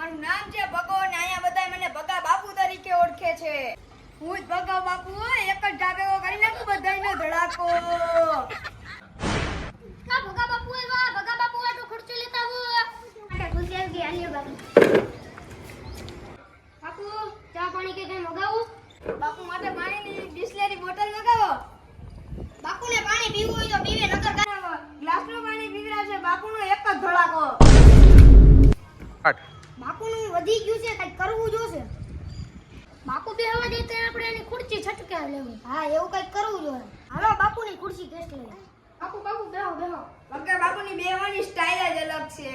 મારું નામ છે ભગો ને અહીંયા બધા મને ભગા બાપુ તરીકે ઓળખે છે. હું જ ભગા બાપુ એક જ ઢાબેવો કરી નાખું બધાયનો ધડાકો. આ ભગા બાપુ આવ્યા, ભગા બાપુ આટો ખર્ચો લેતા હો. માટે ખુશી આવી ગઈ. આલ્યો બાપુ. બાપુ ચા પાણી કે કઈ મગાવું? બાપુ માટે પાણીની બિસ્લેરી બોટલ લગાવો. બાપુને પાણી પીવું હોય તો પીવે, નકર ગ્લાસનું પાણી પીવડાવશે બાપુનો એક જ ધડાકો. બાપુનું વધી ગયું છે, કઈ કરવું જોશે. બાપુ બેહવા દે તો આપણે એની ખુરશી છટકાવી લેવું. હા એવું કઈ કરવું જોઈએ. હાલો બાપુની ખુરશી કેસ લઈએ. બાપુ બેહો. ભગા બાપુની બેહવાની સ્ટાઈલ જ અલગ છે.